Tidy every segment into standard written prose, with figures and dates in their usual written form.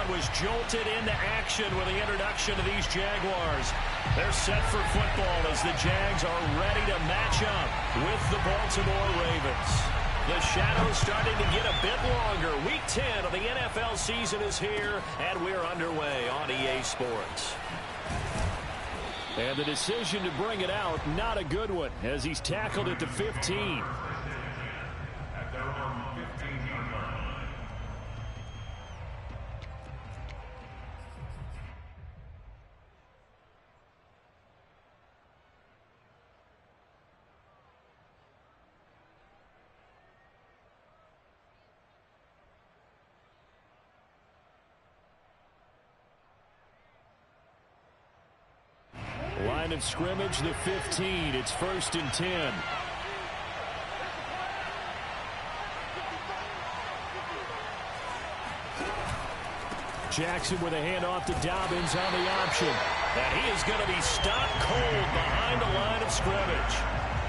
crowd was jolted into action with the introduction of these Jaguars. They're set for football as the Jags are ready to match up with the Baltimore Ravens. The shadow's starting to get a bit longer. Week 10 of the NFL season is here, and we're underway on EA Sports. And the decision to bring it out, not a good one, as he's tackled at the 15. Line of scrimmage, the 15. It's 1st and 10. Jackson with a handoff to Dobbins on the option. And he is going to be stopped cold behind the line of scrimmage.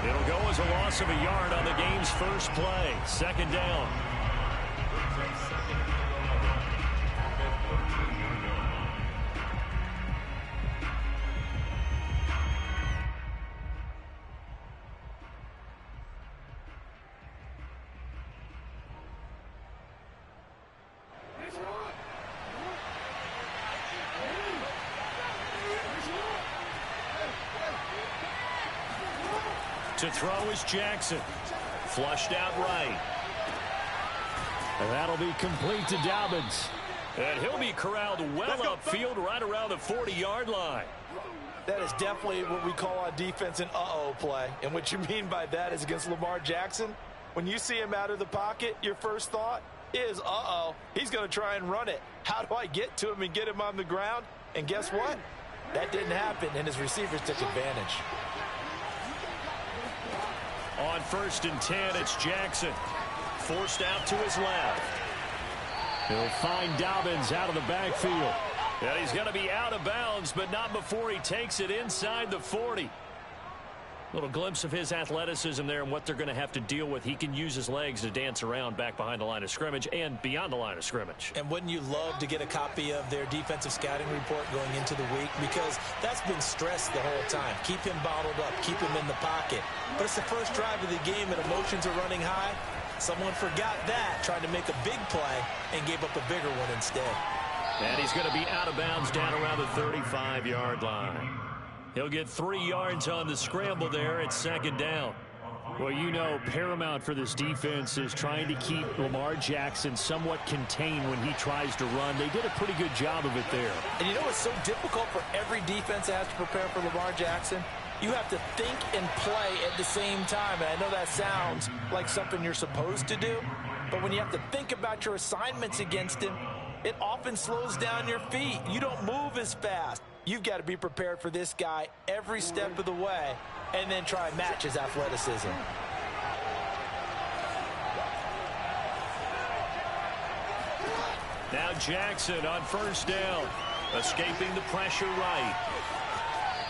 It'll go as a loss of a yard on the game's first play. 2nd down. To throw is Jackson. Flushed out right. And that'll be complete to Dobbins. And he'll be corralled well upfield right around the 40-yard line. That is definitely what we call on defense an uh-oh play. And what you mean by that is against Lamar Jackson, when you see him out of the pocket, your first thought is, uh-oh, he's going to try and run it. How do I get to him and get him on the ground? And guess what? That didn't happen, and his receivers took advantage. On 1st and 10, it's Jackson. Forced out to his left. He'll find Dobbins out of the backfield. And he's going to be out of bounds, but not before he takes it inside the 40. Little glimpse of his athleticism there and what they're going to have to deal with. He can use his legs to dance around back behind the line of scrimmage and beyond the line of scrimmage. And wouldn't you love to get a copy of their defensive scouting report going into the week? Because that's been stressed the whole time. Keep him bottled up. Keep him in the pocket. But it's the first drive of the game and emotions are running high. Someone forgot that, tried to make a big play, and gave up a bigger one instead. And he's going to be out of bounds down around the 35-yard line. He'll get 3 yards on the scramble there at 2nd down. Well, you know, paramount for this defense is trying to keep Lamar Jackson somewhat contained when he tries to run. They did a pretty good job of it there. And you know what's so difficult for every defense that has to prepare for Lamar Jackson? You have to think and play at the same time. And I know that sounds like something you're supposed to do, but when you have to think about your assignments against him, it often slows down your feet. You don't move as fast. You've got to be prepared for this guy every step of the way and then try and match his athleticism. Now Jackson on 1st down, escaping the pressure right.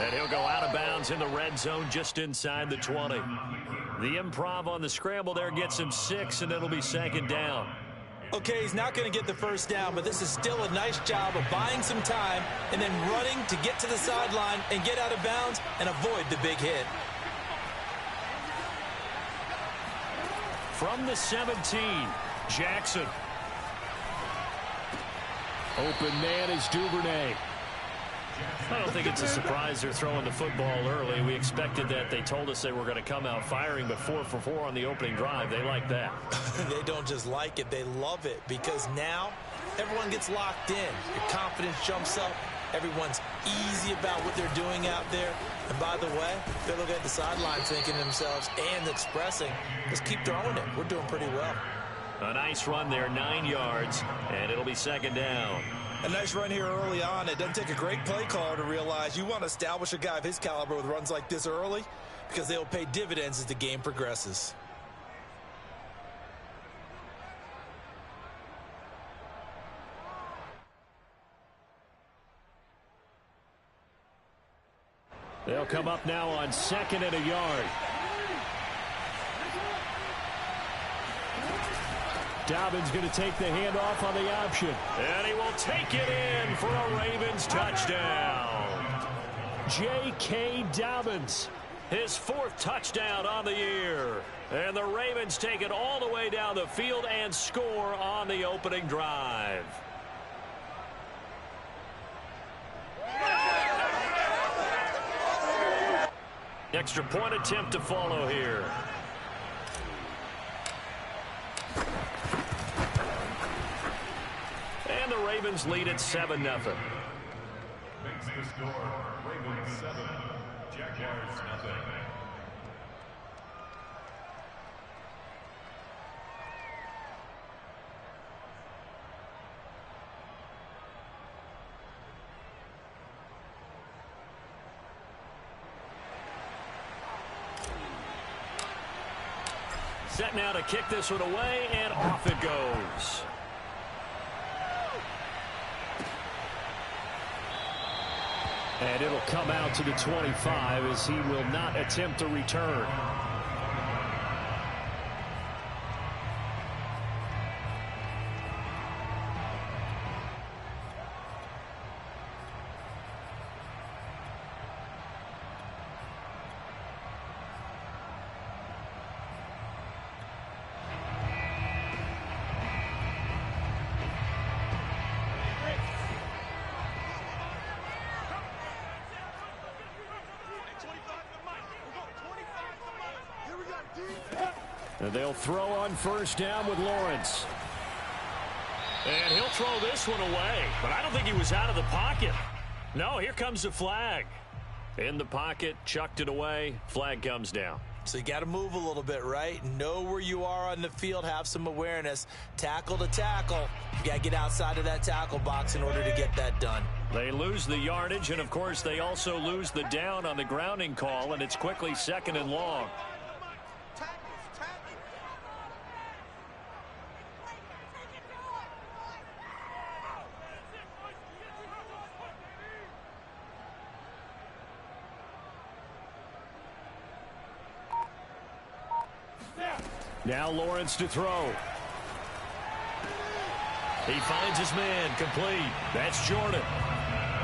And he'll go out of bounds in the red zone just inside the 20. The improv on the scramble there gets him 6, and it'll be 2nd down. Okay, he's not going to get the 1st down, but this is still a nice job of buying some time and then running to get to the sideline and get out of bounds and avoid the big hit. From the 17, Jackson. Open man is Duvernay. I don't think it's a surprise they're throwing the football early. We expected that. They told us they were going to come out firing, but 4 for 4 on the opening drive. They like that. They don't just like it. They love it because now everyone gets locked in. Your confidence jumps up. Everyone's easy about what they're doing out there. And by the way, they're looking at the sideline thinking to themselves and expressing, just keep throwing it. We're doing pretty well. A nice run there, 9 yards, and it'll be 2nd down. A nice run here early on. It doesn't take a great play caller to realize you want to establish a guy of his caliber with runs like this early because they'll pay dividends as the game progresses. They'll come up now on 2nd and a yard. Dobbins going to take the handoff on the option. And he will take it in for a Ravens touchdown. J.K. Dobbins, his 4th touchdown on the year. And the Ravens take it all the way down the field and score on the opening drive. Extra point attempt to follow here. And the Ravens lead at 7-0. Makes the score Ravens 7, Jaguars 0. Set now to kick this one away, and off it goes. And it'll come out to the 25 as he will not attempt a return. And they'll throw on first down with Lawrence. And he'll throw this one away. But I don't think he was out of the pocket. No, here comes the flag. In the pocket, chucked it away. Flag comes down. So you got to move a little bit, right? Know where you are on the field. Have some awareness. Tackle to tackle. You got to get outside of that tackle box in order to get that done. They lose the yardage, and, of course, they also lose the down on the grounding call, and it's quickly 2nd and long. Now Lawrence to throw. He finds his man, complete. That's Jordan.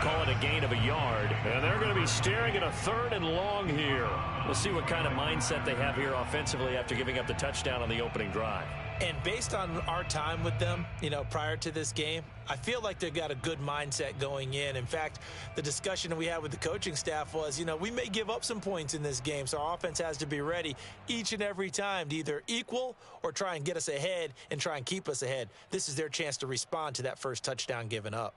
Call it a gain of a yard. And they're going to be staring at a 3rd and long here. We'll see what kind of mindset they have here offensively after giving up the touchdown on the opening drive. And based on our time with them, prior to this game, I feel like they've got a good mindset going in. In fact, the discussion that we had with the coaching staff was, we may give up some points in this game, so our offense has to be ready each and every time to either equal or try and get us ahead and try and keep us ahead. This is their chance to respond to that first touchdown given up.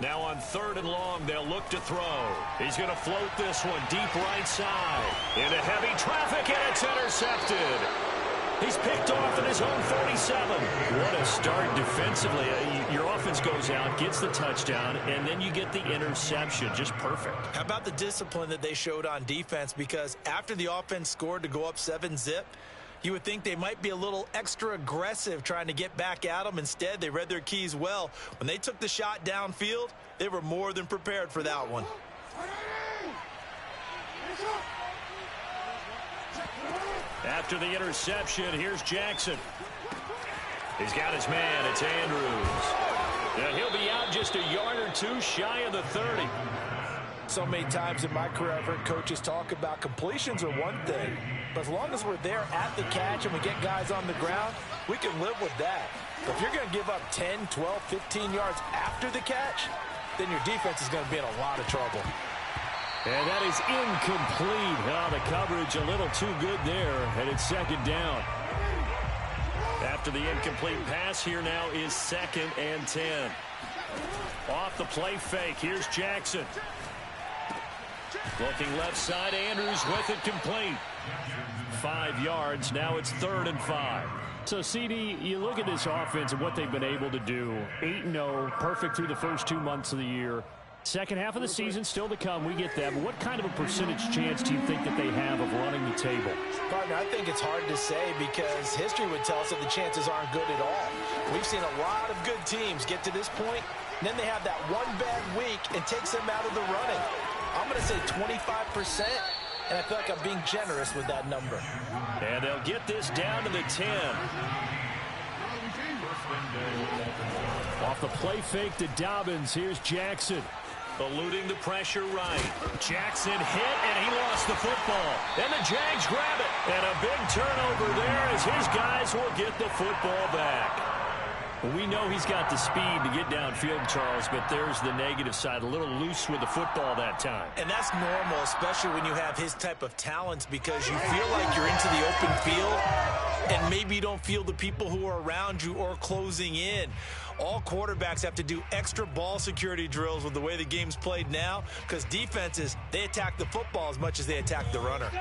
Now on 3rd and long, they'll look to throw. He's going to float this one deep right side. Into heavy traffic, and it's intercepted. He's picked off at his own 47. What a start defensively. Your offense goes out, gets the touchdown, and then you get the interception. Just perfect. How about the discipline that they showed on defense? Because after the offense scored to go up 7-zip, you would think they might be a little extra aggressive trying to get back at them. Instead, they read their keys well. When they took the shot downfield, they were more than prepared for that one. After the interception, here's Jackson. He's got his man. It's Andrews. And he'll be out just a yard or two shy of the 30. So many times in my career, I've heard coaches talk about completions are one thing, but as long as we're there at the catch and we get guys on the ground, we can live with that. But if you're going to give up 10, 12, 15 yards after the catch, then your defense is going to be in a lot of trouble. And that is incomplete. Oh, the coverage a little too good there, and it's 2nd down. After the incomplete pass, here now is 2nd and 10. Off the play fake, here's Jackson. Looking left side, Andrews with it complete. 5 yards, now it's 3rd and 5. So, CD, you look at this offense and what they've been able to do. 8-0, perfect through the first 2 months of the year. Second half of the season still to come, we get that. But what kind of a percentage chance do you think that they have of running the table? Partner, I think it's hard to say because history would tell us that the chances aren't good at all. We've seen a lot of good teams get to this point And then they have that one bad week and takes them out of the running. I'm going to say 25%, and I feel like I'm being generous with that number. And they'll get this down to the 10. Off the play fake to Dobbins, here's Jackson. Eluding the pressure right. Jackson hit, and he lost the football. And the Jags grab it. And a big turnover there as his guys will get the football back. Well, we know he's got the speed to get downfield, Charles, but there's the negative side. A little loose with the football that time. And that's normal, especially when you have his type of talents, because you feel like you're into the open field, and maybe you don't feel the people who are around you or closing in. All quarterbacks have to do extra ball security drills with the way the game's played now, because defenses, they attack the football as much as they attack the runner.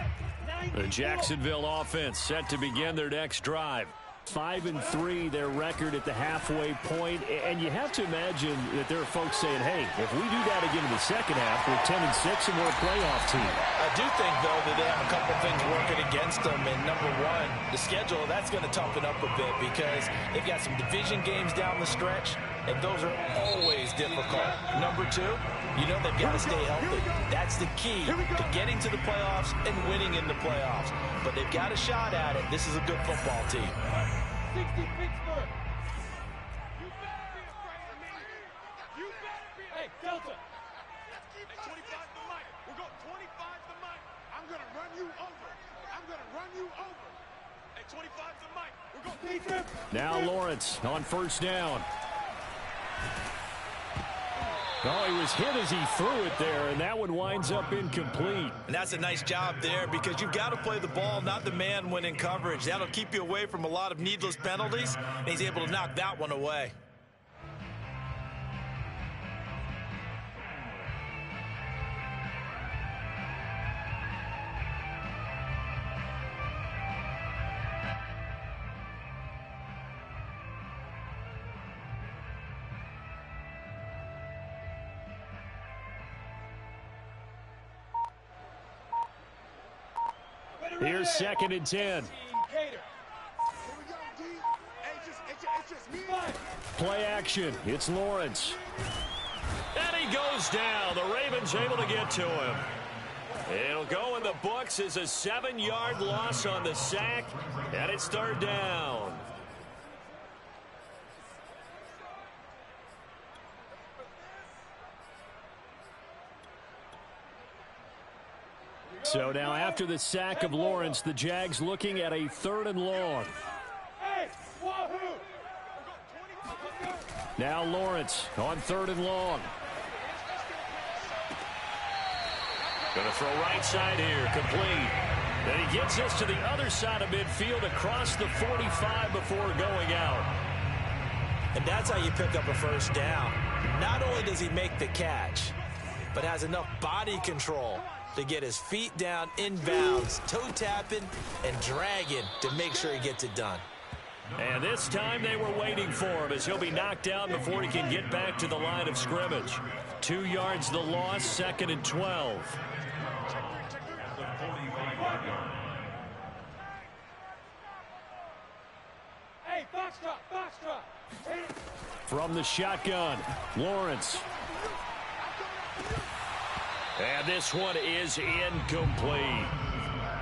The Jacksonville offense set to begin their next drive. 5-3, their record at the halfway point. And you have to imagine that there are folks saying, hey, if we do that again in the second half, we're 10-6 and we're a playoff team. I do think, though, that they have a couple things working against them. And number one, the schedule, that's going to toughen up a bit because they've got some division games down the stretch, and those are always difficult. Number two, you know they've got to stay healthy. That's the key to getting to the playoffs and winning in the playoffs. But they've got a shot at it. This is a good football team. 60 Pittsburgh. You better be afraid of me. You better be. Hey, Delta. Hey, 25 the mic. We're going 25 the mic. I'm going to run you over. I'm going to run you over. Hey, 25 the mic. We're going defense. Now Lawrence on first down. Oh, he was hit as he threw it there, and that one winds up incomplete. And that's a nice job there because you've got to play the ball, not the man when in coverage. That'll keep you away from a lot of needless penalties, and he's able to knock that one away. Here's 2nd and 10. Play action. It's Lawrence. And he goes down. The Ravens able to get to him. It'll go in the books as a 7-yard loss on the sack, and it's 3rd down. So now after the sack of Lawrence, the Jags looking at a 3rd and long. Now Lawrence on 3rd and long. Going to throw right side here, complete. Then he gets us to the other side of midfield across the 45 before going out. And that's how you pick up a first down. Not only does he make the catch, but has enough body control to get his feet down inbounds, toe tapping and dragging to make sure he gets it done. And this time they were waiting for him as he'll be knocked down before he can get back to the line of scrimmage. 2 yards the loss, 2nd and 12. Hey, box drop. From the shotgun, Lawrence. And this one is incomplete.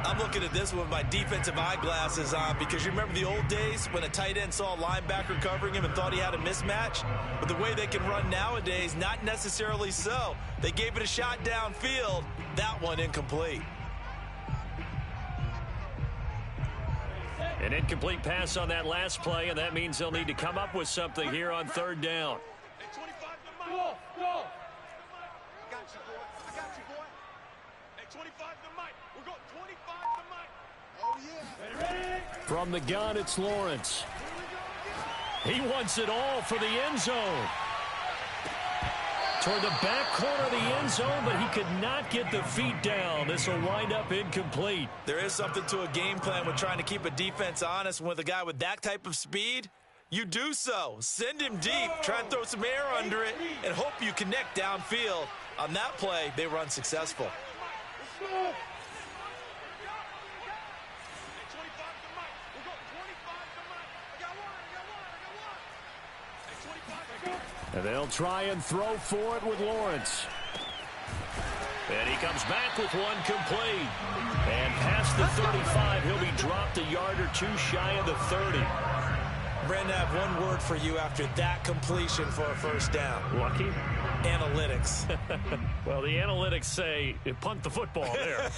I'm looking at this one with my defensive eyeglasses on because you remember the old days when a tight end saw a linebacker covering him and thought he had a mismatch? But the way they can run nowadays, not necessarily so. They gave it a shot downfield. That one incomplete. An incomplete pass on that last play, and that means they'll need to come up with something here on 3rd down. Hey, 25 the mic. Go. I got you, boy. Hey, 25 the mic. We're going 25 the mic. Oh, yeah. Ready? From the gun, it's Lawrence. He wants it all for the end zone. Toward the back corner of the end zone, but he could not get the feet down. This will wind up incomplete. There is something to a game plan with trying to keep a defense honest. With a guy with that type of speed, you do so. Send him deep, try and throw some air under it, and hope you connect downfield. On that play, they were unsuccessful. And they'll try and throw for it with Lawrence. And he comes back with one complete. And past the 35, he'll be dropped a yard or two shy of the 30. Brandon, I have one word for you after that completion for a first down. Lucky? Analytics. Well, the analytics say punt the football there.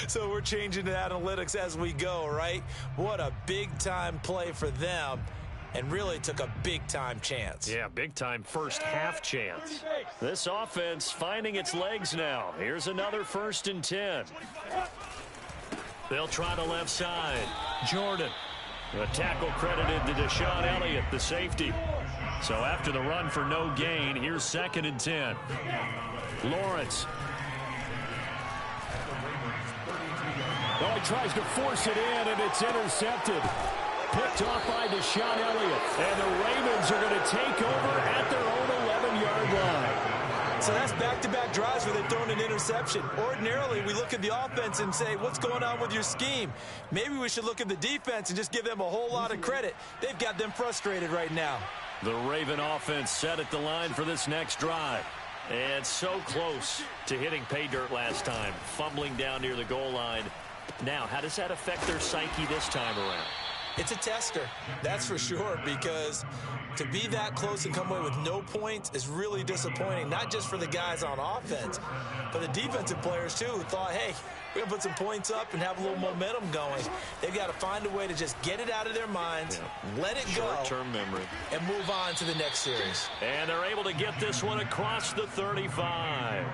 So we're changing to analytics as we go, right? What a big-time play for them. And really took a big-time chance. Yeah, big-time first half chance. This offense finding its legs now. Here's another 1st and 10. They'll try the left side. Jordan. A tackle credited to Deshaun Elliott, the safety. So after the run for no gain, here's 2nd and 10. Lawrence. Oh, he tries to force it in, and it's intercepted. Picked off by Deshaun Elliott. And the Ravens are going to take over at their own 11-yard line. So that's back-to-back drives where they've thrown an interception. Ordinarily, we look at the offense and say, what's going on with your scheme? Maybe we should look at the defense and just give them a whole lot of credit. They've got them frustrated right now. The Raven offense set at the line for this next drive. And so close to hitting pay dirt last time. Fumbling down near the goal line. Now, how does that affect their psyche this time around? It's a tester, that's for sure, because to be that close and come away with no points is really disappointing, not just for the guys on offense, but the defensive players, too, who thought, hey, we're going to put some points up and have a little momentum going. They've got to find a way to just get it out of their minds, let it go, short-term memory, and move on to the next series. And they're able to get this one across the 35.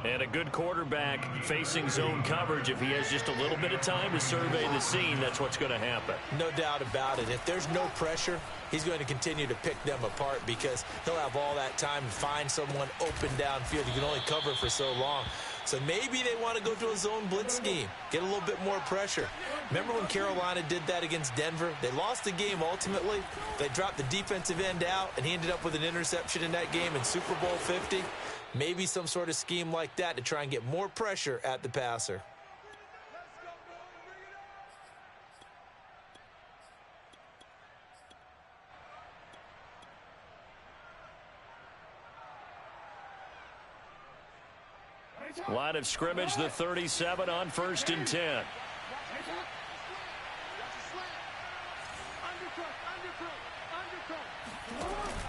And a good quarterback facing zone coverage. If he has just a little bit of time to survey the scene, that's what's going to happen. No doubt about it. If there's no pressure, he's going to continue to pick them apart because he'll have all that time to find someone open downfield. He can only cover for so long. So maybe they want to go to a zone blitz scheme, get a little bit more pressure. Remember when Carolina did that against Denver? They lost the game ultimately. They dropped the defensive end out, and he ended up with an interception in that game in Super Bowl 50. Maybe some sort of scheme like that to try and get more pressure at the passer. Line of scrimmage, the 37 on 1st and 10.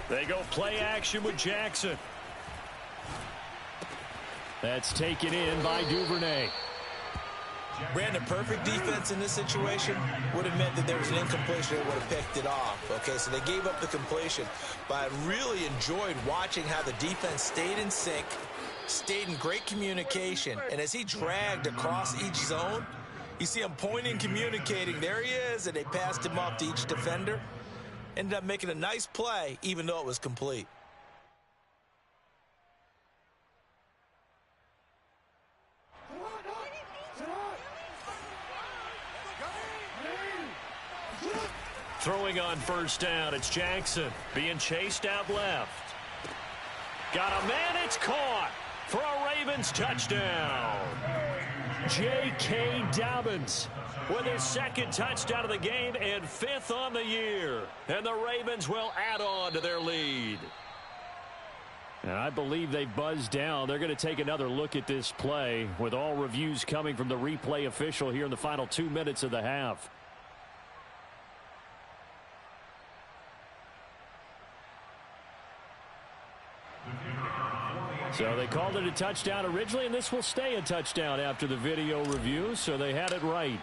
They go play action with Jackson. That's taken in by Duvernay. Brandon, perfect defense in this situation would have meant that there was an incompletion that would have picked it off. Okay, so they gave up the completion. But I really enjoyed watching how the defense stayed in sync, stayed in great communication. And as he dragged across each zone, you see him pointing, communicating. There he is, and they passed him off to each defender. Ended up making a nice play, even though it was complete. Throwing on 1st down, it's Jackson being chased out left. Got a man, it's caught for a Ravens touchdown. J.K. Dobbins with his 2nd touchdown of the game and 5th on the year. And the Ravens will add on to their lead. And I believe they buzzed down. They're going to take another look at this play with all reviews coming from the replay official here in the final 2 minutes of the half. So they called it a touchdown originally, and this will stay a touchdown after the video review, so they had it right.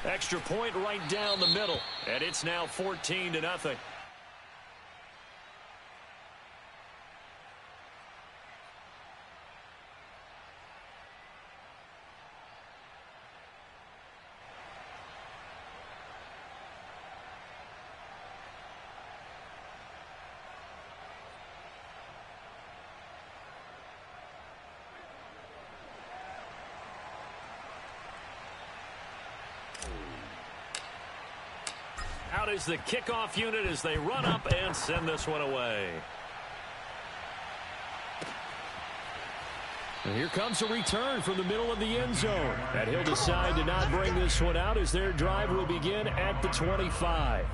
Extra point right down the middle, and it's now 14-0. Out is the kickoff unit as they run up and send this one away. And here comes a return from the middle of the end zone. And he'll decide to not bring this one out as their drive will begin at the 25.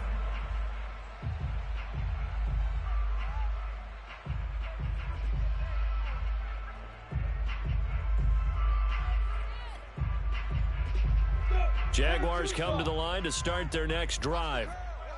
Jaguars come to the line to start their next drive.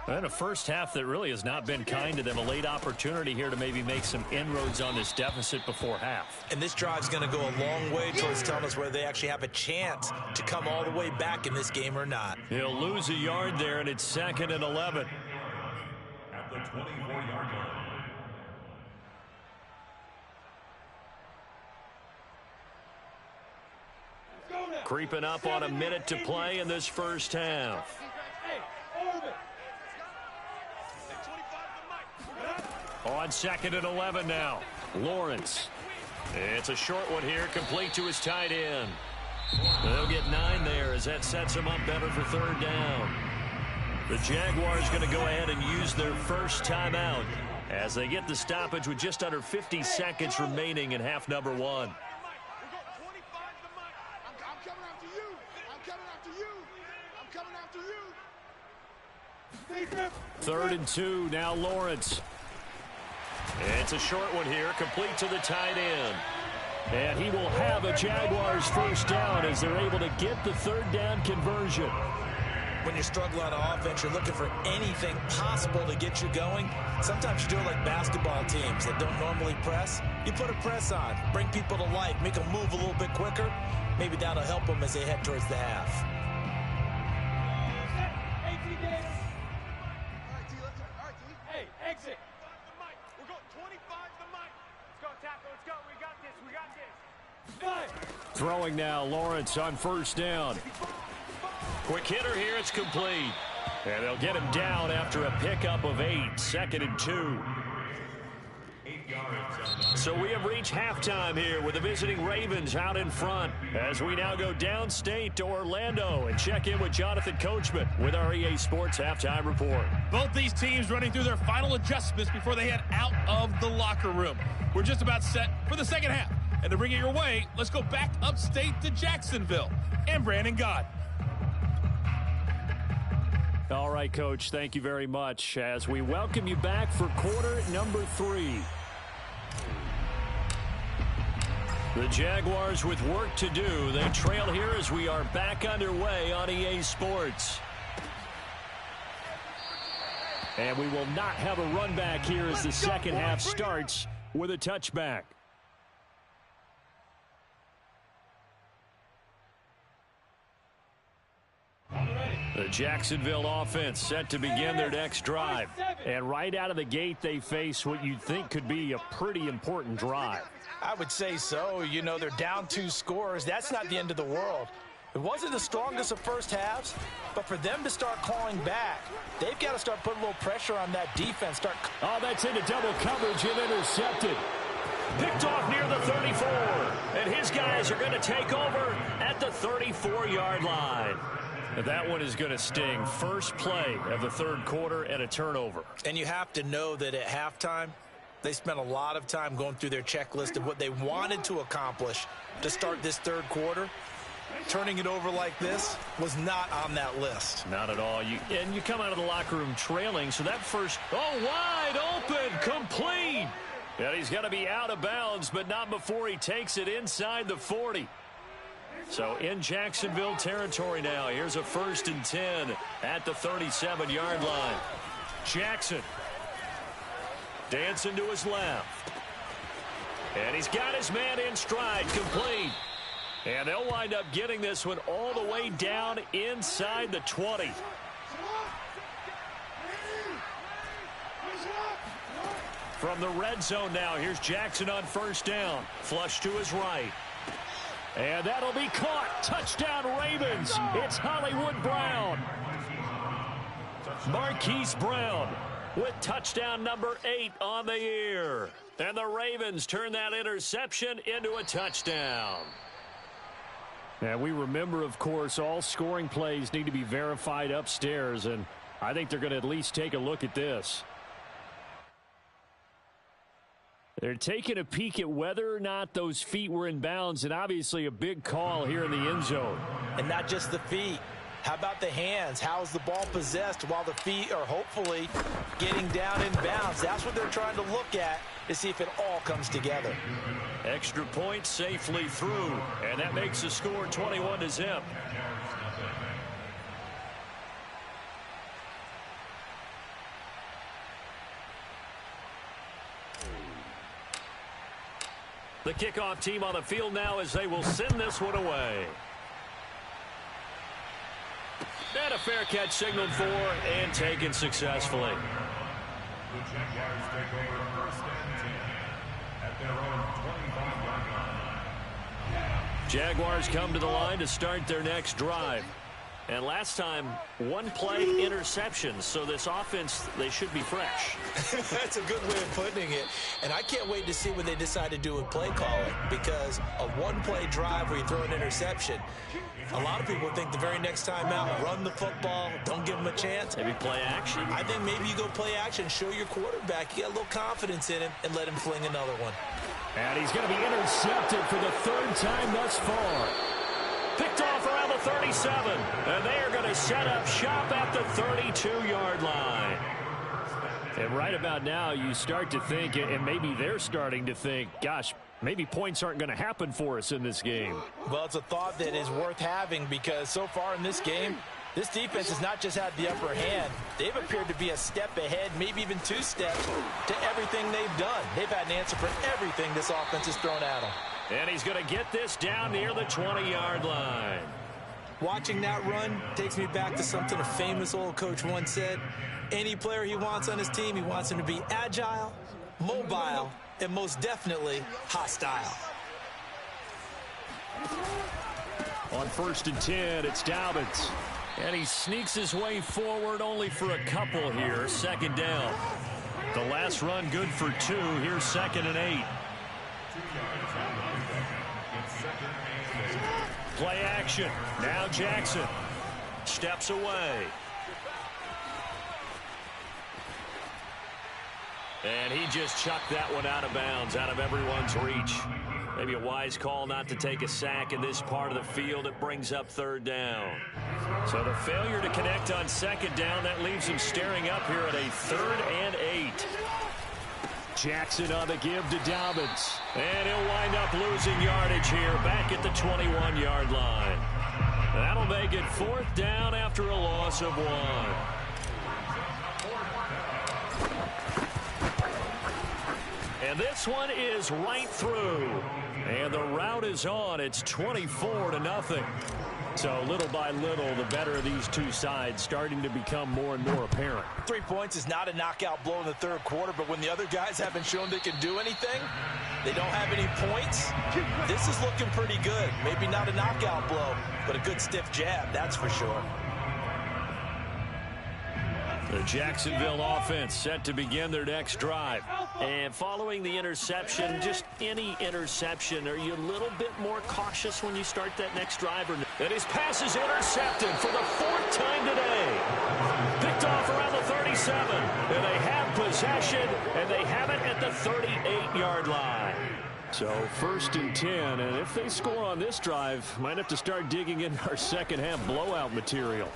And a first half that really has not been kind to them. A late opportunity here to maybe make some inroads on this deficit before half. And this drive's going to go a long way towards telling us whether they actually have a chance to come all the way back in this game or not. He'll lose a yard there, and it's 2nd and 11. At the 24-yard line. Creeping up on a minute to play in this first half. On 2nd and 11 now. Lawrence. It's a short one here, complete to his tight end. They'll get 9 there as that sets him up better for 3rd down. The Jaguars going to go ahead and use their first timeout as they get the stoppage with just under 50 seconds remaining in half number 1. Third and 2, now Lawrence. It's a short one here, complete to the tight end. And he will have a Jaguars first down as they're able to get the 3rd down conversion. When you struggle on offense, you're looking for anything possible to get you going. Sometimes you do it like basketball teams that don't normally press. You put a press on, bring people to life, make them move a little bit quicker. Maybe that'll help them as they head towards the half. Hey, exit. We're going 25 the mic. Let's go, tackle. Let's go. We got this. We got this. Throwing now, Lawrence on first down. Quick hitter here, it's complete. And they'll get him down after a pickup of 8, 2nd and 2. So we have reached halftime here with the visiting Ravens out in front as we now go downstate to Orlando and check in with Jonathan Coachman with our EA Sports Halftime Report. Both these teams running through their final adjustments before they head out of the locker room. We're just about set for the second half. And to bring it your way, let's go back upstate to Jacksonville and Brandon God. All right, Coach, thank you very much as we welcome you back for quarter number 3. The Jaguars with work to do. They trail here as we are back underway on EA Sports. And we will not have a run back here as the second half starts with a touchback. The Jacksonville offense set to begin their next drive. And right out of the gate, they face what you'd think could be a pretty important drive. I would say so. You know, they're down 2 scores. That's not the end of the world. It wasn't the strongest of first halves, but for them to start clawing back, they've got to start putting a little pressure on that defense. Oh, that's into double coverage and intercepted. Picked off near the 34. And his guys are going to take over at the 34-yard line. That one is going to sting. First play of the 3rd quarter and a turnover. And you have to know that at halftime, they spent a lot of time going through their checklist of what they wanted to accomplish to start this 3rd quarter. Turning it over like this was not on that list. Not at all. You come out of the locker room trailing, so that first, wide open, complete. And he's going to be out of bounds, but not before he takes it inside the 40. So in Jacksonville territory now. Here's a 1st and 10 at the 37-yard line. Jackson dancing to his left. And he's got his man in stride, complete. And they'll wind up getting this one all the way down inside the 20. From the red zone now, here's Jackson on first down. Flush to his right. And that'll be caught. Touchdown, Ravens. It's Hollywood Brown. Marquise Brown with touchdown number 8 on the year. And the Ravens turn that interception into a touchdown. And we remember, of course, all scoring plays need to be verified upstairs. And I think they're going to at least take a look at this. They're taking a peek at whether or not those feet were in bounds, and obviously a big call here in the end zone. And not just the feet. How about the hands? How is the ball possessed while the feet are hopefully getting down in bounds? That's what they're trying to look at to see if it all comes together. Extra point safely through, and that makes the score 21-0. The kickoff team on the field now as they will send this one away. And a fair catch signaled for and taken successfully. The Jaguars take over first and 10 at their own 25-yard line. Jaguars come to the line to start their next drive. And last time, one play interception. So this offense, they should be fresh. That's a good way of putting it. And I can't wait to see what they decide to do with play calling, because a one-play drive where you throw an interception, a lot of people think the very next time out, run the football, don't give them a chance. Maybe play action. I think maybe you go play action, show your quarterback, you get a little confidence in him, and let him fling another one. And he's going to be intercepted for the third time thus far. Picked off around the 37, and they are going to set up shop at the 32-yard line. And right about now, you start to think, and maybe they're starting to think, gosh, maybe points aren't going to happen for us in this game. Well, it's a thought that is worth having, because so far in this game, this defense has not just had the upper hand. They've appeared to be a step ahead, maybe even two steps, to everything they've done. They've had an answer for everything this offense has thrown at them. And he's going to get this down near the 20-yard line. Watching that run takes me back to something a famous old coach once said. Any player he wants on his team, he wants him to be agile, mobile, and most definitely hostile. On 1st and 10, it's Dobbins. And he sneaks his way forward only for a couple here. Second down. The last run good for 2. Here's 2nd and 8. Play action. Now Jackson steps away. And he just chucked that one out of bounds, out of everyone's reach. Maybe a wise call not to take a sack in this part of the field. It brings up 3rd down. So the failure to connect on 2nd down, that leaves him staring up here at a 3rd and 8. Jackson on the give to Dobbins. And he'll wind up losing yardage here back at the 21-yard line. That'll make it 4th down after a loss of 1. And this one is right through. And the route is on. It's 24-0. So little by little, the better of these two sides starting to become more and more apparent. 3 points is not a knockout blow in the third quarter, but when the other guys haven't shown they can do anything, they don't have any points, this is looking pretty good. Maybe not a knockout blow, but a good stiff jab, that's for sure. The Jacksonville offense set to begin their next drive. And following the interception, just any interception, are you a little bit more cautious when you start that next drive? And his pass is intercepted for the 4th time today. Picked off around the 37. And they have possession, and they have it at the 38-yard line. So 1st and 10, and if they score on this drive, might have to start digging in our second half blowout material.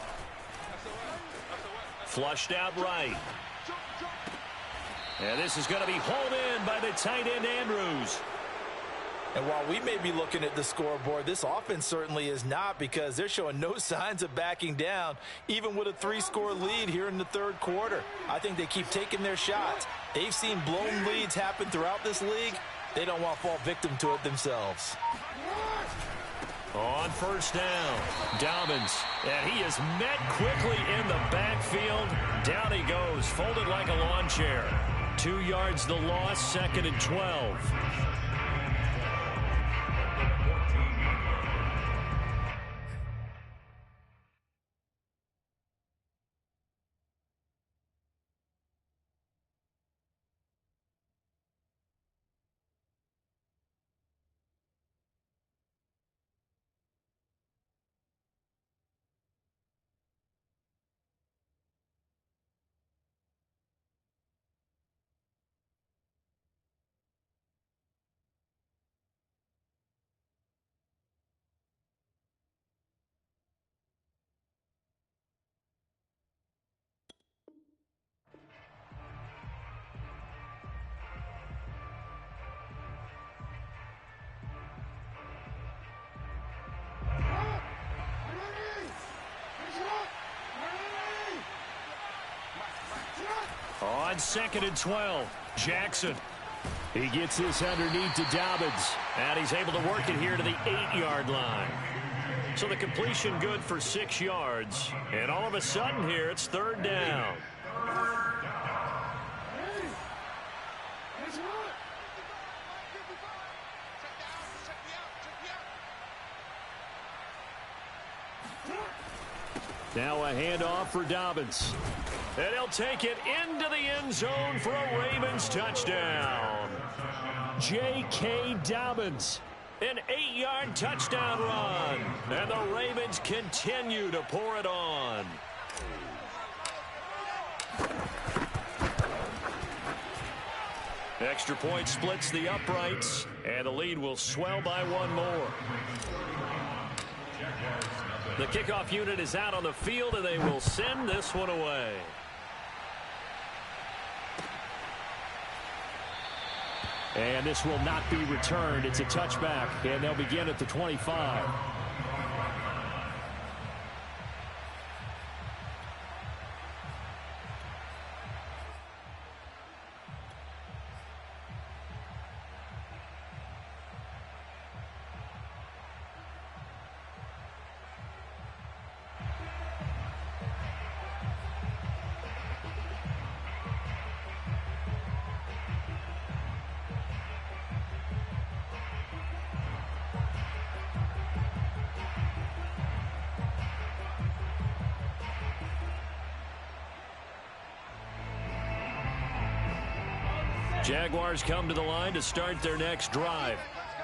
Flushed out right. And this is going to be hauled in by the tight end, Andrews. And while we may be looking at the scoreboard, this offense certainly is not, because they're showing no signs of backing down, even with a 3-score lead here in the third quarter. I think they keep taking their shots. They've seen blown leads happen throughout this league. They don't want to fall victim to it themselves. On 1st down, Dobbins, and he is met quickly in the backfield. Down he goes, folded like a lawn chair. 2 yards the loss, 2nd and 12. On 2nd and 12, Jackson He gets this underneath to Dobbins, and he's able to work it here to the 8-yard line. So the completion good for 6 yards, and all of a sudden here it's 3rd down. Now a handoff for Dobbins. And he'll take it into the end zone for a Ravens touchdown. J.K. Dobbins, an 8-yard touchdown run. And the Ravens continue to pour it on. Extra point splits the uprights, and the lead will swell by 1 more. The kickoff unit is out on the field, and they will send this one away. And this will not be returned. It's a touchback, and they'll begin at the 25. Jaguars come to the line to start their next drive.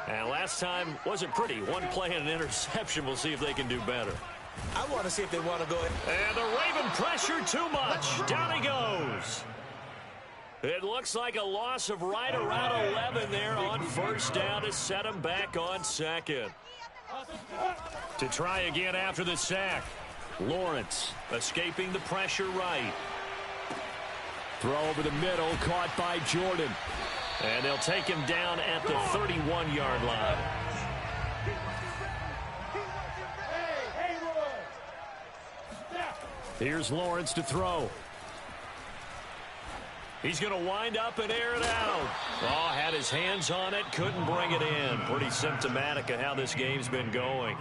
And last time wasn't pretty. 1 play and an interception. We'll see if they can do better. I want to see if they want to go ahead. And the Raven pressure too much. Down he goes. It looks like a loss of right around 11 there on 1st down to set him back on 2nd. To try again after the sack. Lawrence escaping the pressure right. Throw over the middle, caught by Jordan. And they'll take him down at the 31-yard line. Here's Lawrence to throw. He's going to wind up and air it out. Oh, had his hands on it, couldn't bring it in. Pretty symptomatic of how this game's been going.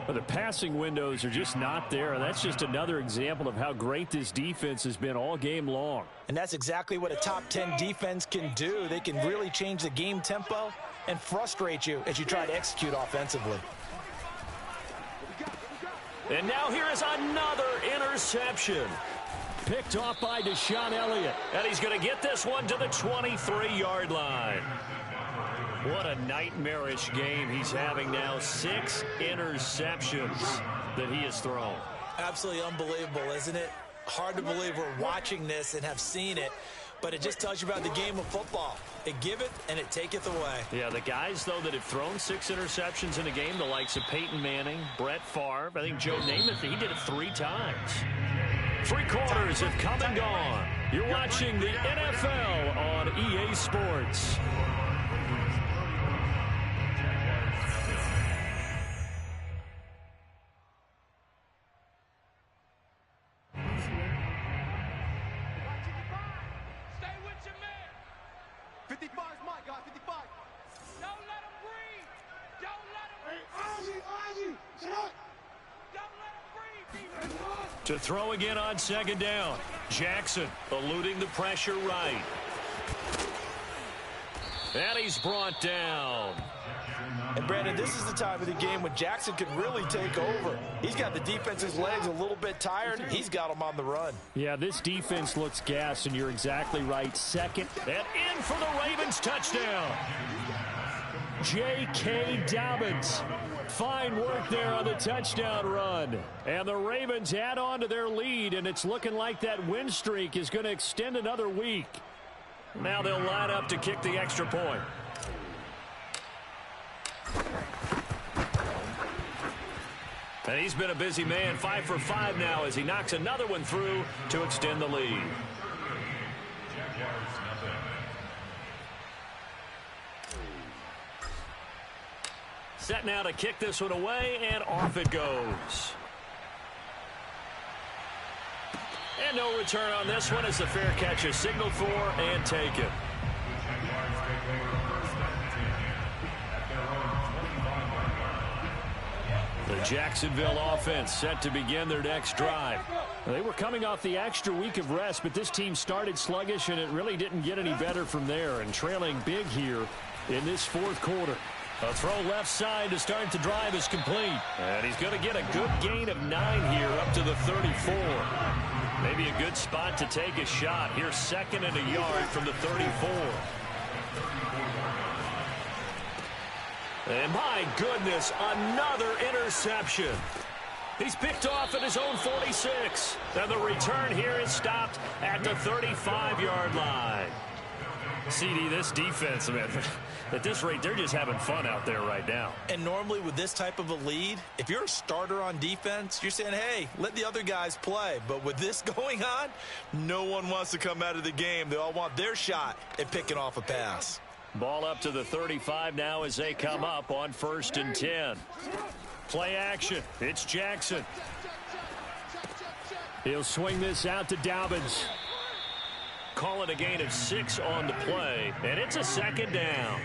Well, the passing windows are just not there. That's just another example of how great this defense has been all game long. And that's exactly what a top 10 defense can do. They can really change the game tempo and frustrate you as you try to execute offensively. And now here is another interception. Picked off by Deshaun Elliott. And he's going to get this one to the 23-yard line. What a nightmarish game he's having now. 6 interceptions that he has thrown. Absolutely unbelievable, isn't it? Hard to believe we're watching this and have seen it, but it just tells you about the game of football. It giveth and it taketh away. Yeah, the guys, though, that have thrown 6 interceptions in a game, the likes of Peyton Manning, Brett Favre, I think Joe Namath, he did it 3 times. 3 quarters have come and gone. You're watching the NFL on EA Sports. To throw again on 2nd down. Jackson eluding the pressure right. And he's brought down. And Brandon, this is the time of the game when Jackson can really take over. He's got the defense's legs a little bit tired. He's got them on the run. Yeah, this defense looks gassed, and you're exactly right. 2nd and in for the Ravens touchdown. J.K. Dobbins. Fine work there on the touchdown run. And the Ravens add on to their lead, and it's looking like that win streak is going to extend another week. Now they'll line up to kick the extra point. And he's been a busy man, 5 for 5 now as he knocks another one through to extend the lead. Set now to kick this one away, and off it goes. And no return on this one as the fair catch is signaled for and taken. The Jacksonville offense set to begin their next drive. They were coming off the extra week of rest, but this team started sluggish, and it really didn't get any better from there, and trailing big here in this fourth quarter. A throw left side to start the drive is complete. And he's going to get a good gain of 9 here up to the 34. Maybe a good spot to take a shot. Here's 2nd and a yard from the 34. And my goodness, another interception. He's picked off at his own 46. And the return here is stopped at the 35-yard line. CD, this defense, man, at this rate, they're just having fun out there right now. And normally with this type of a lead, if you're a starter on defense, you're saying, hey, let the other guys play. But with this going on, no one wants to come out of the game. They all want their shot at picking off a pass. Ball up to the 35 now as they come up on 1st and 10. Play action. It's Jackson. He'll swing this out to Dobbins. Call it a gain of 6 on the play, and it's a 2nd down.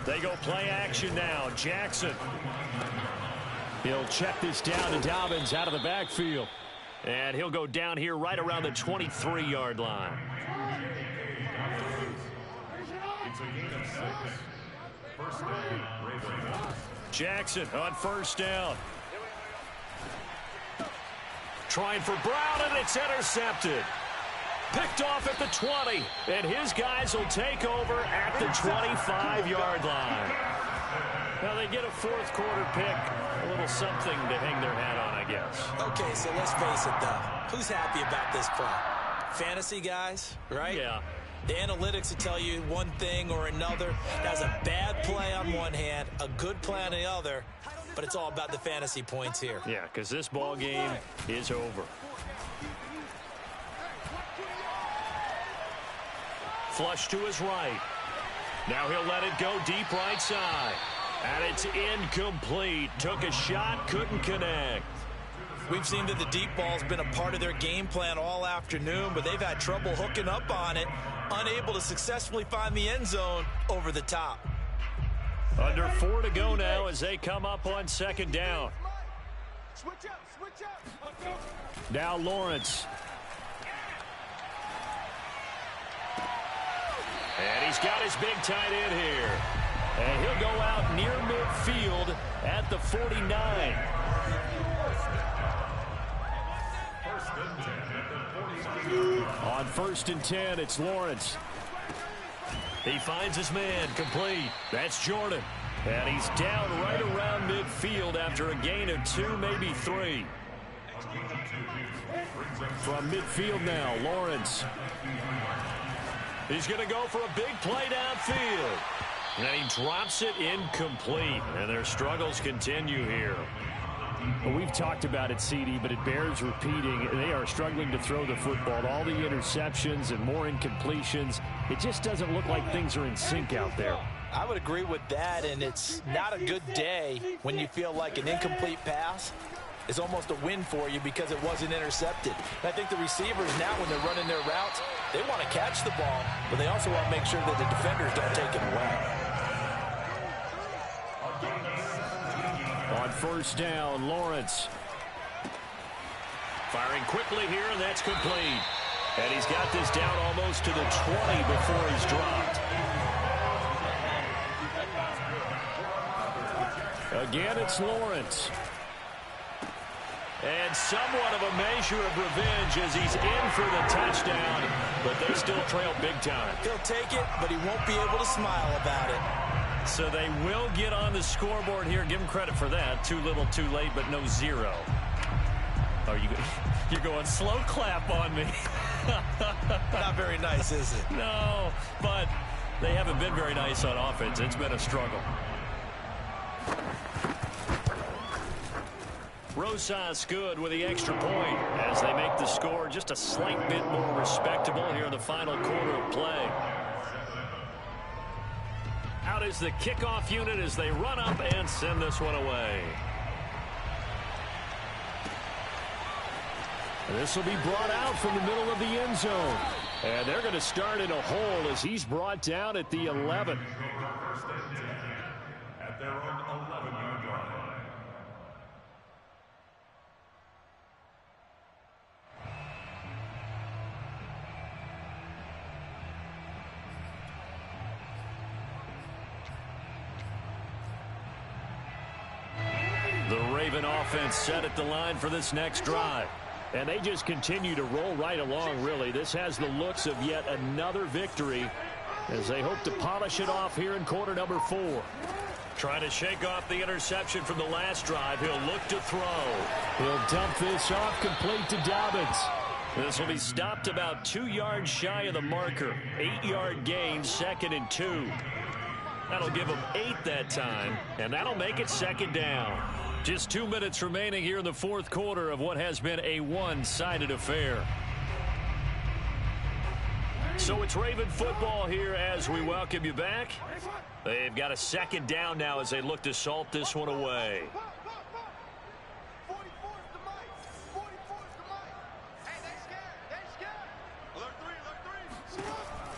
They go play action now. Jackson. He'll check this down to Dobbins out of the backfield. And he'll go down here right around the 23-yard line. Jackson on 1st down. Trying for Brown, and it's intercepted. Picked off at the 20, and his guys will take over at the 25-yard line. Now they get a 4th quarter pick, a little something to hang their hat on, I guess. Okay, so let's face it, though. Who's happy about this play? Fantasy guys, right? Yeah. The analytics will tell you one thing or another. That's a bad play on one hand, a good play on the other, but it's all about the fantasy points here. Yeah, because this ball game is over. Flush to his right. Now he'll let it go deep right side. And it's incomplete. Took a shot, couldn't connect. We've seen that the deep ball's been a part of their game plan all afternoon, but they've had trouble hooking up on it, unable to successfully find the end zone over the top. Under 4 to go now as they come up on 2nd down. Now Lawrence. And he's got his big tight end here. And he'll go out near midfield at the 49. On 1st and 10, it's Lawrence. He finds his man, complete. That's Jordan. And he's down right around midfield after a gain of 2, maybe 3. From midfield now, Lawrence. He's going to go for a big play downfield. And then he drops it incomplete. And their struggles continue here. Well, we've talked about it, CD, but it bears repeating. They are struggling to throw the football. All the interceptions and more incompletions. It just doesn't look like things are in sync out there. I would agree with that, and it's not a good day when you feel like an incomplete pass is almost a win for you because it wasn't intercepted. And I think the receivers now, when they're running their routes, they want to catch the ball, but they also want to make sure that the defenders don't take it away. On 1st down, Lawrence. Firing quickly here, and that's complete. And he's got this down almost to the 20 before he's dropped. Again, it's Lawrence. And somewhat of a measure of revenge as he's in for the touchdown, but they still trail big time. He'll take it, but he won't be able to smile about it. So they will get on the scoreboard here. Give him credit for that. Too little, too late, but no 0. Oh, you're going slow clap on me. Not very nice, is it? No, but they haven't been very nice on offense. It's been a struggle. Rosas good with the extra point as they make the score just a slight bit more respectable here in the final quarter of play. Out is the kickoff unit as they run up and send this one away. This will be brought out from the middle of the end zone. And they're going to start in a hole as he's brought down at the 11. at their own 11-yard line. The Raven offense set at the line for this next drive. And they just continue to roll right along, really. This has the looks of yet another victory as they hope to polish it off here in quarter number 4. Trying to shake off the interception from the last drive. He'll look to throw. He'll dump this off complete to Dobbins. This will be stopped about 2 yards shy of the marker. 8-yard gain, 2nd and 2. That'll give him 8 that time, and that'll make it 2nd down. Just 2 minutes remaining here in the 4th quarter of what has been a one-sided affair. So it's Raven football here as we welcome you back. They've got a 2nd down now as they look to salt this one away.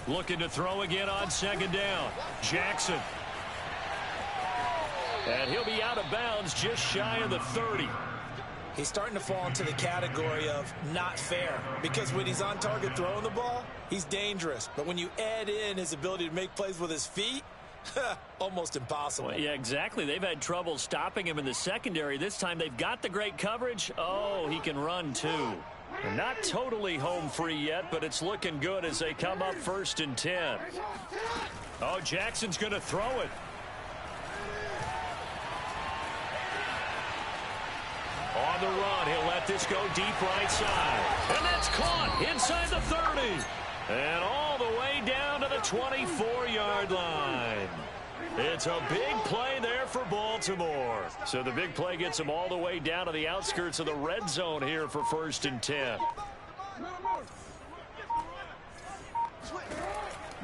Looking to throw again on 2nd down. Jackson. And he'll be out of bounds just shy of the 30. He's starting to fall into the category of not fair, because when he's on target throwing the ball, he's dangerous. But when you add in his ability to make plays with his feet, almost impossible. Well, yeah, exactly. They've had trouble stopping him in the secondary. This time they've got the great coverage. Oh, he can run too. And not totally home free yet, but it's looking good as they come up 1st and 10. Oh, Jackson's going to throw it. On the run, he'll let this go deep right side. And that's caught inside the 30. And all the way down to the 24-yard line. It's a big play there for Baltimore. So the big play gets them all the way down to the outskirts of the red zone here for 1st and 10.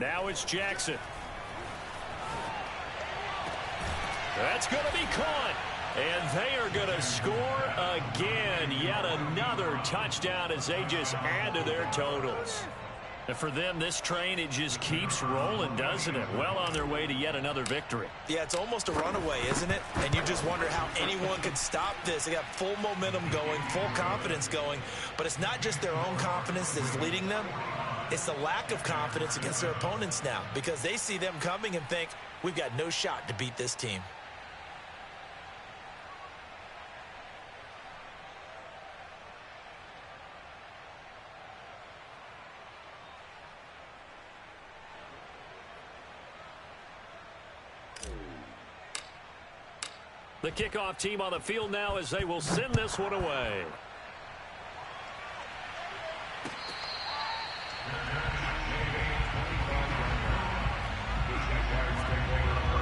Now it's Jackson. That's going to be caught. And they are going to score again. Yet another touchdown as they just add to their totals. And for them, this train, it just keeps rolling, doesn't it? Well on their way to yet another victory. Yeah, it's almost a runaway, isn't it? And you just wonder how anyone could stop this. They got full momentum going, full confidence going. But it's not just their own confidence that's leading them. It's the lack of confidence against their opponents now, because they see them coming and think, we've got no shot to beat this team. The kickoff team on the field now as they will send this one away.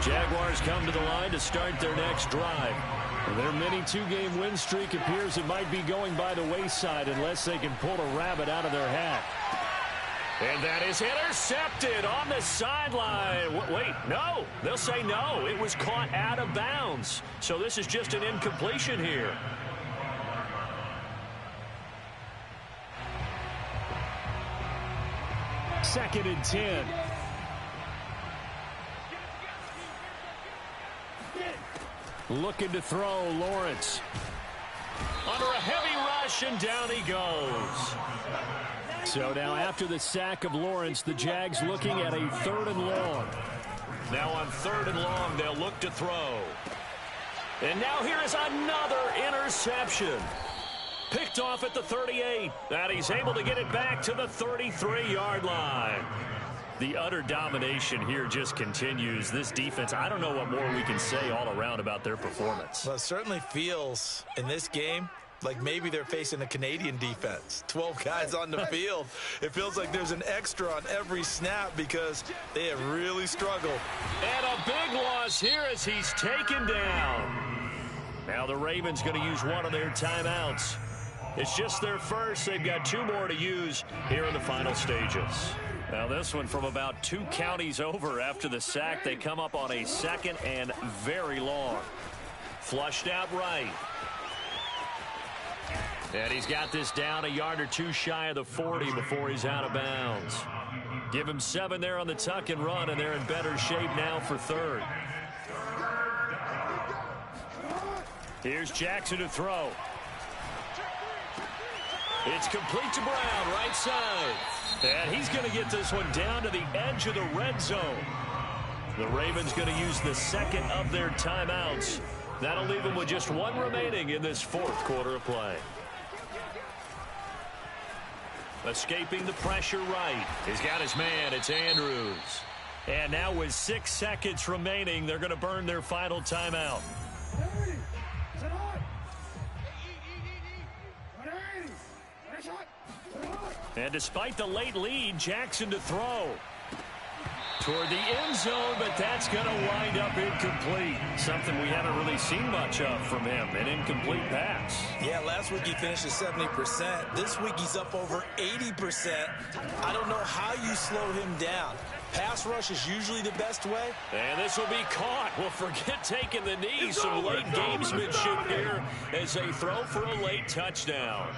Jaguars come to the line to start their next drive. Their mini 2-game win streak appears it might be going by the wayside unless they can pull a rabbit out of their hat. And that is intercepted on the sideline. Wait, no. They'll say no. It was caught out of bounds. So this is just an incompletion here. Second and 10. Looking to throw, Lawrence. Under a heavy rush, and down he goes. So now after the sack of Lawrence, the Jags looking at a 3rd and long. Now on 3rd and long, they'll look to throw. And now here is another interception. Picked off at the 38. And he's able to get it back to the 33-yard line. The utter domination here just continues. This defense, I don't know what more we can say all around about their performance. Well, it certainly feels in this game like maybe they're facing a Canadian defense. 12 guys on the field. It feels like there's an extra on every snap because they have really struggled. And a big loss here as he's taken down. Now the Ravens going to use one of their timeouts. It's just their first. They've got 2 more to use here in the final stages. Now this one from about 2 counties over after the sack. They come up on a 2nd and very long. Flushed out right. And he's got this down a yard or 2 shy of the 40 before he's out of bounds. Give him 7 there on the tuck and run, and they're in better shape now for 3rd. Here's Jackson to throw. It's complete to Brown, right side. And he's going to get this one down to the edge of the red zone. The Ravens going to use the second of their timeouts. That'll leave them with just one remaining in this fourth quarter of play. Escaping the pressure right. He's got his man. It's Andrews. And now with 6 seconds remaining, they're going to burn their final timeout. And despite the late lead, Jackson to throw. Toward the end zone, but that's going to wind up incomplete. Something we haven't really seen much of from him, an incomplete pass. Yeah, last week he finished at 70%. This week he's up over 80%. I don't know how you slow him down. Pass rush is usually the best way. And this will be caught. Well, forget taking the knee. Some late gamesmanship here as they throw for a late touchdown.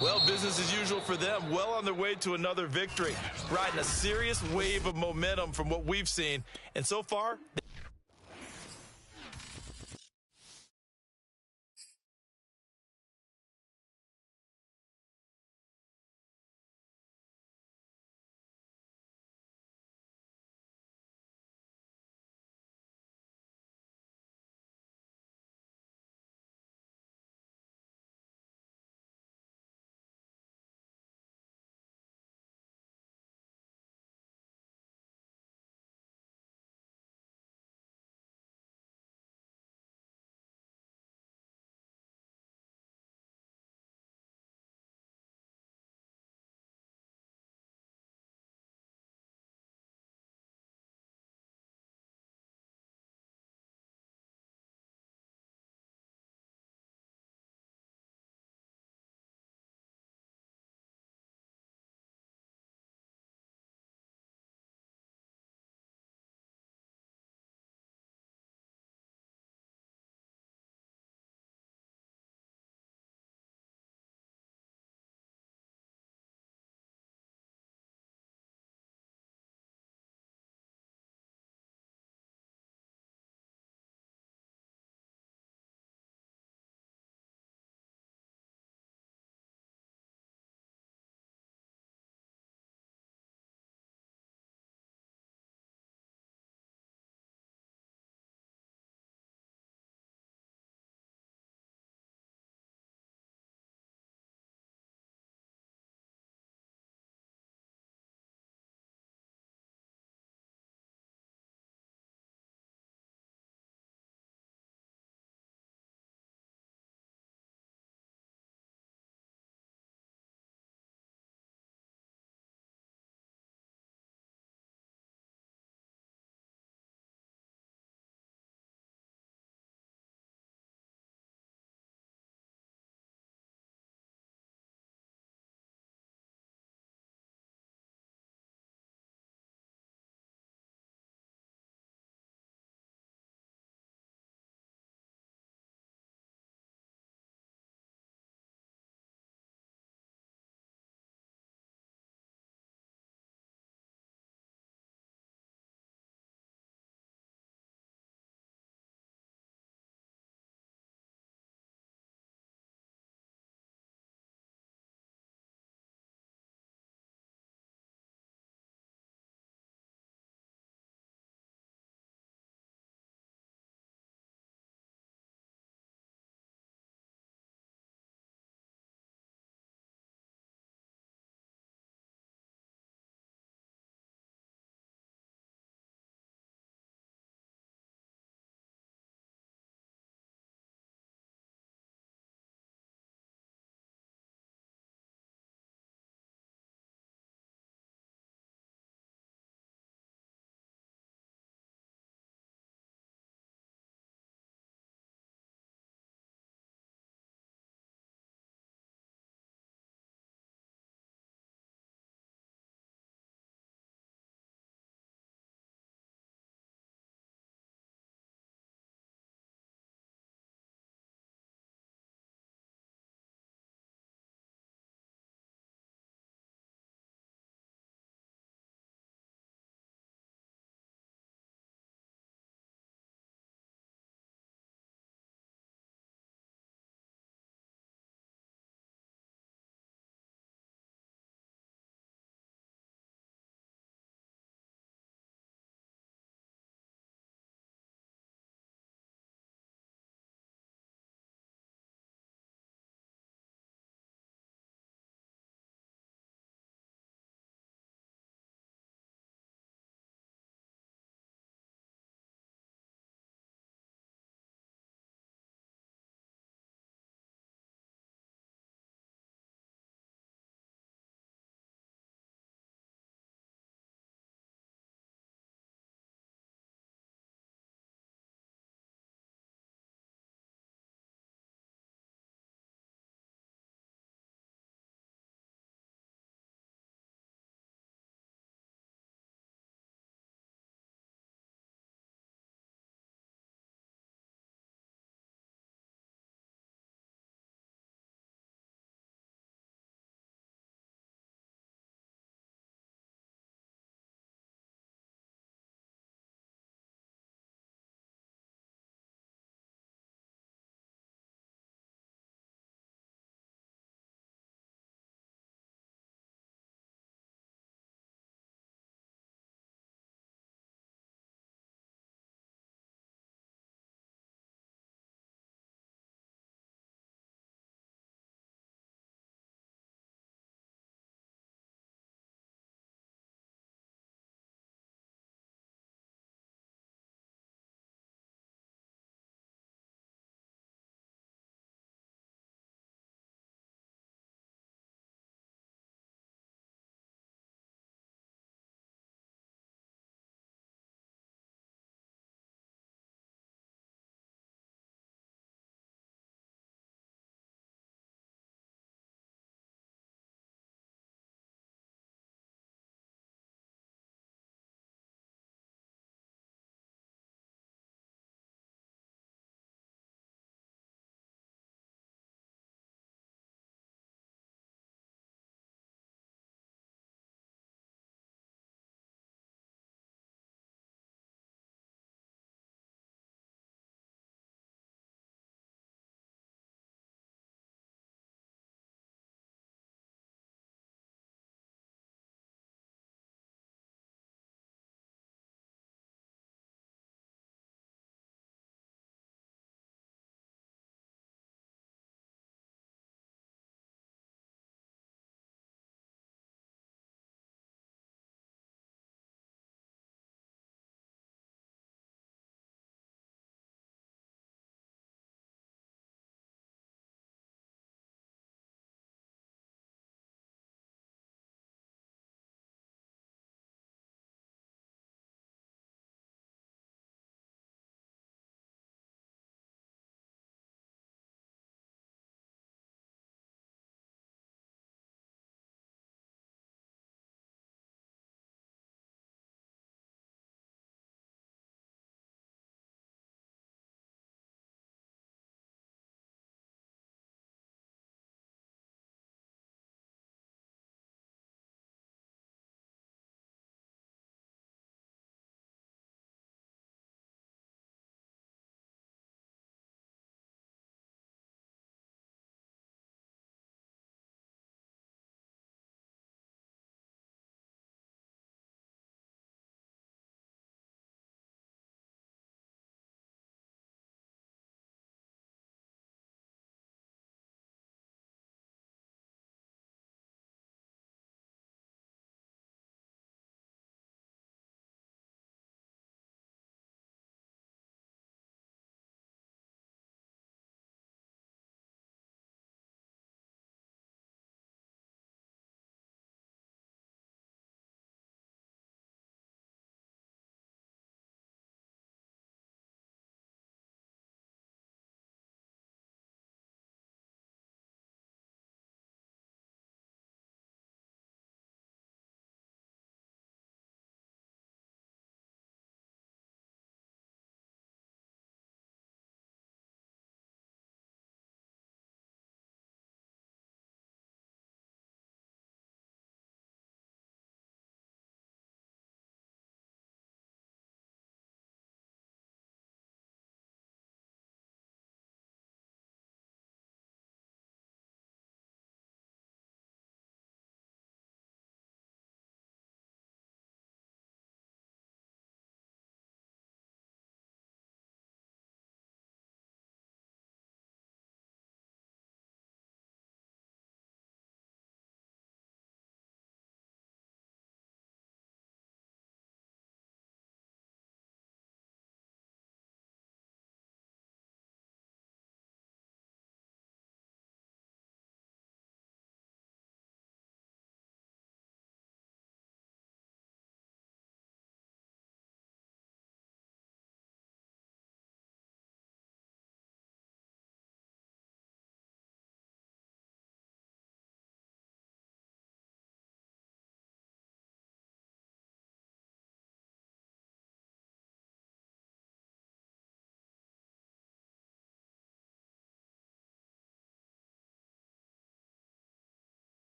Well, business as usual for them. Well on their way to another victory. Riding a serious wave of momentum from what we've seen. And so far,